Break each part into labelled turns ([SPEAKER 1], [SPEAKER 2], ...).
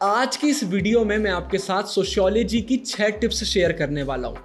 [SPEAKER 1] आज की इस वीडियो में मैं आपके साथ सोशियोलॉजी की 6 टिप्स शेयर करने वाला हूँ।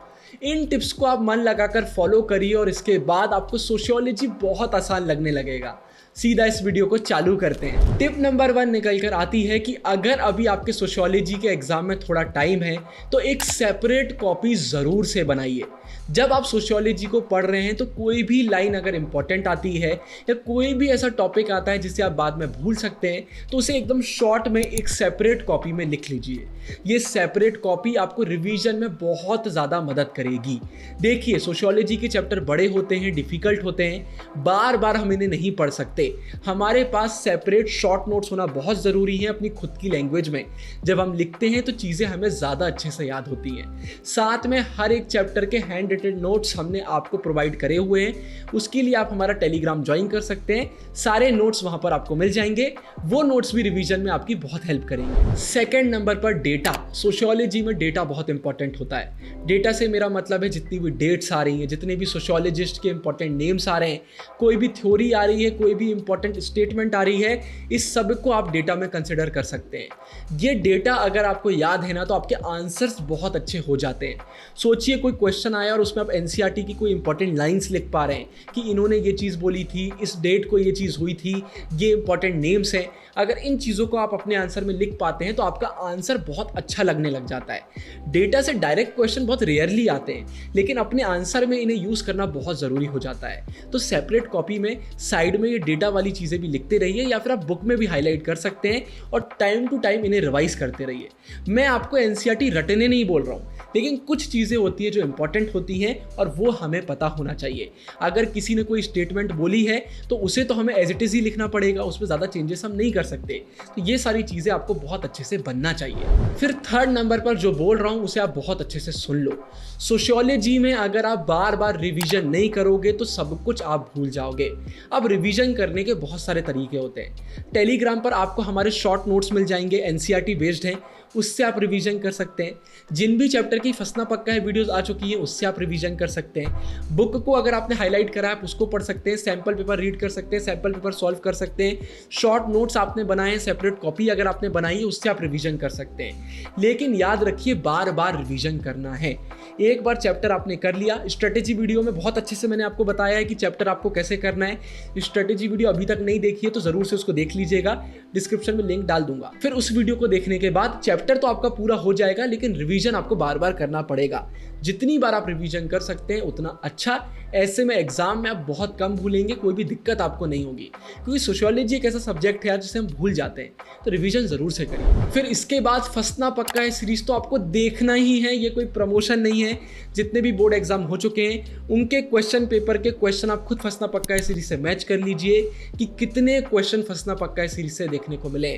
[SPEAKER 1] इन टिप्स को आप मन लगाकर फॉलो करिए और इसके बाद आपको सोशियोलॉजी बहुत आसान लगने लगेगा। सीधा इस वीडियो को चालू करते हैं। टिप नंबर 1 निकल कर आती है कि अगर अभी आपके सोशियोलॉजी के एग्जाम में थोड़ा टाइम है तो एक सेपरेट कॉपी ज़रूर से बनाइए। जब आप सोशियोलॉजी को पढ़ रहे हैं तो कोई भी लाइन अगर इंपॉर्टेंट आती है या कोई भी ऐसा टॉपिक आता है जिसे आप बाद में भूल सकते हैं तो उसे एकदम शॉर्ट में एक सेपरेट कॉपी में लिख लीजिए। ये सेपरेट कॉपी आपको रिवीजन में बहुत ज़्यादा मदद करेगी। देखिए, सोशियोलॉजी के चैप्टर बड़े होते हैं, डिफ़िकल्ट होते हैं, बार बार हम इन्हें नहीं पढ़ सकते। हमारे पास सेपरेट शॉर्ट नोट्स होना बहुत ज़रूरी है अपनी खुद की लैंग्वेज में। जब हम लिखते हैं तो चीज़ें हमें ज़्यादा अच्छे से याद होती हैं। साथ में हर एक चैप्टर के हैंड रिटन नोट्स हमने आपको प्रोवाइड करे हुए हैं। उसके लिए आप हमारा टेलीग्राम ज्वाइन कर सकते हैं। सारे नोट्स वहाँ पर आपको मिल जाएंगे। वो नोट्स भी रिवीजन में आपकी बहुत हेल्प करेंगे। सेकेंड नंबर पर डेटा। सोशियोलॉजी में डेटा बहुत इंपॉर्टेंट होता है। डेटा से मेरा मतलब है जितनी भी डेट्स आ रही हैं, जितने भी सोशियोलॉजिस्ट के इंपॉर्टेंट नेम्स आ रहे हैं, कोई भी थ्योरी आ रही है, कोई भी इंपॉर्टेंट स्टेटमेंट आ रही है, इस सब को आप डेटा में कंसिडर कर सकते हैं। ये डेटा अगर आपको याद है ना तो आपके आंसर्स बहुत अच्छे हो जाते हैं। सोचिए कोई क्वेश्चन आया और उसमें आप एनसीईआरटी की कोई इंपॉर्टेंट लाइंस लिख पा रहे हैं कि इन्होंने ये चीज़ बोली थी, इस डेट को ये चीज़ हुई थी, ये इंपॉर्टेंट नेम्स हैं। अगर इन चीज़ों को आप अपने आंसर में लिख पाते हैं तो आपका आंसर बहुत अच्छा लगने लग जाता है। डेटा से डायरेक्ट क्वेश्चन बहुत रेयरली आते हैं, लेकिन अपने आंसर में इन्हें यूज़ करना बहुत ज़रूरी हो जाता है। तो सेपरेट कॉपी में साइड में ये डेटा वाली चीज़ें भी लिखते रहिए या फिर आप बुक में भी हाईलाइट कर सकते हैं और टाइम टू टाइम इन्हें रिवाइज करते रहिए। मैं आपको एनसीईआरटी रटने नहीं बोल रहा हूँ, लेकिन कुछ चीज़ें होती है जो इंपॉर्टेंट होती हैं और वो हमें पता होना चाहिए। अगर किसी ने कोई स्टेटमेंट बोली है तो उसे तो हमें एज इट इज़ ही लिखना पड़ेगा, उसमें ज़्यादा चेंजेस हम नहीं कर सकते। तो ये सारी चीज़ें आपको बहुत अच्छे से बनना चाहिए। फिर थर्ड नंबर पर जो बोल रहा हूँ उसे आप बहुत अच्छे से सुन लो। सोशियोलॉजी में अगर आप बार बार रिवीजन नहीं करोगे तो सब कुछ आप भूल जाओगे। अब रिवीजन करने के बहुत सारे तरीके होते हैं। टेलीग्राम पर आपको हमारे शॉर्ट नोट्स मिल जाएंगे, एनसीईआरटी बेस्ड हैं, उससे आप रिवीजन कर सकते हैं। जिन भी चैप्टर की फंसना पक्का है वीडियोस आ चुकी है उससे आप रिवीजन कर सकते हैं। बुक को अगर आपने हाईलाइट करा है आप उसको पढ़ सकते हैं, सैम्पल पेपर रीड कर सकते हैं, सैम्पल पेपर सॉल्व कर सकते हैं। शॉर्ट नोट्स आपने बनाए हैं, सेपरेट कॉपी अगर आपने बनाई है उससे आप रिवीजन कर सकते हैं। लेकिन याद रखिए बार बार रिवीजन करना है। एक बार चैप्टर आपने कर लिया, स्ट्रेटेजी वीडियो में बहुत अच्छे से मैंने आपको बताया है कि चैप्टर आपको कैसे करना है। स्ट्रेटेजी वीडियो अभी तक नहीं देखी है तो ज़रूर से उसको देख लीजिएगा, डिस्क्रिप्शन में लिंक डाल दूंगा। फिर उस वीडियो को देखने के बाद चैप्टर तो आपका पूरा हो जाएगा, लेकिन रिवीजन आपको बार बार करना पड़ेगा। जितनी बार आप रिवीजन कर सकते हैं उतना अच्छा। ऐसे में एग्जाम में आप बहुत कम भूलेंगे, कोई भी दिक्कत आपको नहीं होगी, क्योंकि सोशियोलॉजी एक ऐसा सब्जेक्ट है जिसे हम भूल जाते हैं। तो रिवीजन ज़रूर से करिए। फिर इसके बाद फंसना पक्का है सीरीज तो आपको देखना ही है, ये कोई प्रमोशन नहीं है। जितने भी बोर्ड एग्जाम हो चुके हैं उनके क्वेश्चन पेपर के क्वेश्चन आप खुद फंसना पक्का है सीरीज से मैच कर लीजिए कि कितने क्वेश्चन फंसना पक्का है सीरीज से देखने को मिले।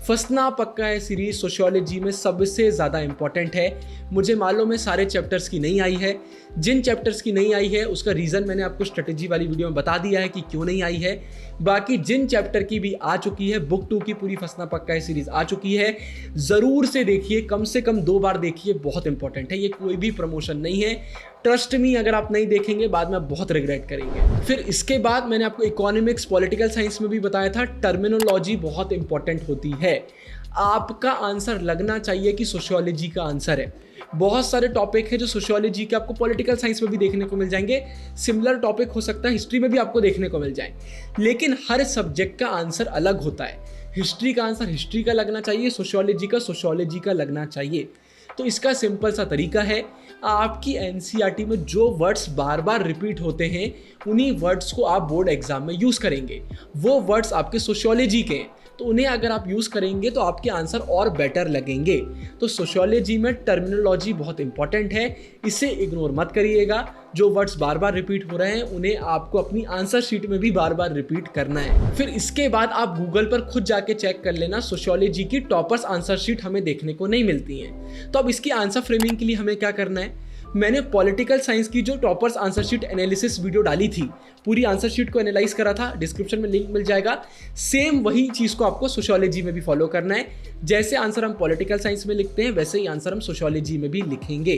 [SPEAKER 1] फंसना पक्का है सीरीज सोशियोलॉजी में सबसे ज़्यादा इंपॉर्टेंट है। मुझे मालूम है सारे चैप्टर्स की नहीं आई है। जिन चैप्टर्स की नहीं आई है उसका रीज़न मैंने आपको स्ट्रेटेजी वाली वीडियो में बता दिया है कि क्यों नहीं आई है। बाकी जिन चैप्टर की भी आ चुकी है, बुक 2 की पूरी फंसना पक्का है सीरीज आ चुकी है, ज़रूर से देखिए, कम से कम 2 बार देखिए, बहुत इंपॉर्टेंट है। ये कोई भी प्रमोशन नहीं है, ट्रस्ट मी। अगर आप नहीं देखेंगे बाद में आप बहुत रिग्रेट करेंगे। फिर इसके बाद मैंने आपको इकोनॉमिक्स, पॉलिटिकल साइंस में भी बताया था, टर्मिनोलॉजी बहुत इंपॉर्टेंट होती है। आपका आंसर लगना चाहिए कि सोशियोलॉजी का आंसर है। बहुत सारे टॉपिक है जो सोशियोलॉजी के आपको पॉलिटिकल साइंस में भी देखने को मिल जाएंगे, सिमिलर टॉपिक हो सकता है हिस्ट्री में भी आपको देखने को मिल जाए, लेकिन हर सब्जेक्ट का आंसर अलग होता है। हिस्ट्री का आंसर हिस्ट्री का लगना चाहिए, सोशियोलॉजी का सोशियोलॉजी का लगना चाहिए। तो इसका सिंपल सा तरीका है, आपकी एनसीईआरटी में जो वर्ड्स बार बार रिपीट होते हैं उन्हीं वर्ड्स को आप बोर्ड एग्जाम में यूज़ करेंगे। वो वर्ड्स आपके सोशियोलॉजी के हैं तो उन्हें अगर आप यूज़ करेंगे तो आपके आंसर और बेटर लगेंगे। तो सोशियोलॉजी में टर्मिनोलॉजी बहुत इंपॉर्टेंट है, इसे इग्नोर मत करिएगा। जो वर्ड्स बार बार रिपीट हो रहे हैं उन्हें आपको अपनी आंसर शीट में भी बार बार रिपीट करना है। फिर इसके बाद आप गूगल पर खुद जाके चेक कर लेना, सोशियोलॉजी की टॉपर्स आंसर शीट हमें देखने को नहीं मिलती हैं। तो अब इसकी आंसर फ्रेमिंग के लिए हमें क्या करना है, मैंने पॉलिटिकल साइंस की जो toppers answer sheet analysis video डाली थी, पूरी आंसर शीट को एनालाइज करा था, डिस्क्रिप्शन में लिंक मिल जाएगा। सेम वही चीज़ को आपको सोशियोलॉजी में भी फॉलो करना है। जैसे आंसर हम पॉलिटिकल साइंस में लिखते हैं वैसे ही आंसर हम सोशियोलॉजी में भी लिखेंगे।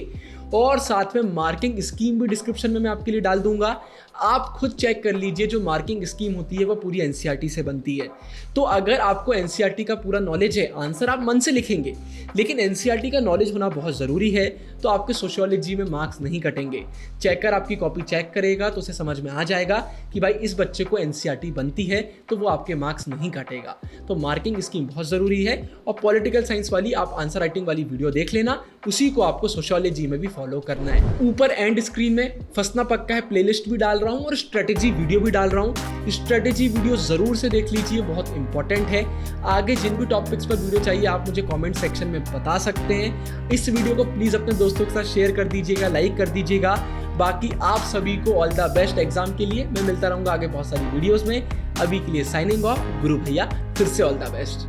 [SPEAKER 1] और साथ में मार्किंग स्कीम भी डिस्क्रिप्शन में मैं आपके लिए डाल दूंगा। आप खुद चेक कर लीजिए, जो मार्किंग स्कीम होती है वो पूरी एनसीईआरटी से बनती है। तो अगर आपको एनसीईआरटी का पूरा नॉलेज है, आंसर आप मन से लिखेंगे, लेकिन एनसीईआरटी का नॉलेज होना बहुत ज़रूरी है, तो आपके सोशियोलॉजी में मार्क्स नहीं कटेंगे। चेकर आपकी कॉपी चेक करेगा तो उसे समझ में आ जाएगा कि भाई इस बच्चे को एनसीईआरटी बनती है, तो वो आपके मार्क्स नहीं काटेगा। तो मार्किंग स्कीम बहुत ज़रूरी है। और पॉलिटिकल साइंस वाली आप आंसर राइटिंग वाली वीडियो देख लेना, उसी को आपको सोशियोलॉजी में भी फॉलो करना है। ऊपर एंड स्क्रीन में फंसना पक्का है प्लेलिस्ट भी डाल रहा हूँ और स्ट्रेटेजी वीडियो भी डाल रहा हूँ। स्ट्रेटेजी वीडियो ज़रूर से देख लीजिए, बहुत इंपॉर्टेंट है। आगे जिन भी टॉपिक्स पर वीडियो चाहिए आप मुझे कमेंट सेक्शन में बता सकते हैं। इस वीडियो को प्लीज़ अपने दोस्तों के साथ शेयर कर दीजिएगा, लाइक कर दीजिएगा। बाकी आप सभी को ऑल द बेस्ट एग्जाम के लिए। मैं मिलता रहूँगा आगे बहुत सारी वीडियोज़ में। अभी के लिए साइनिंग ऑफ, गुरु भैया, फिर से ऑल द बेस्ट।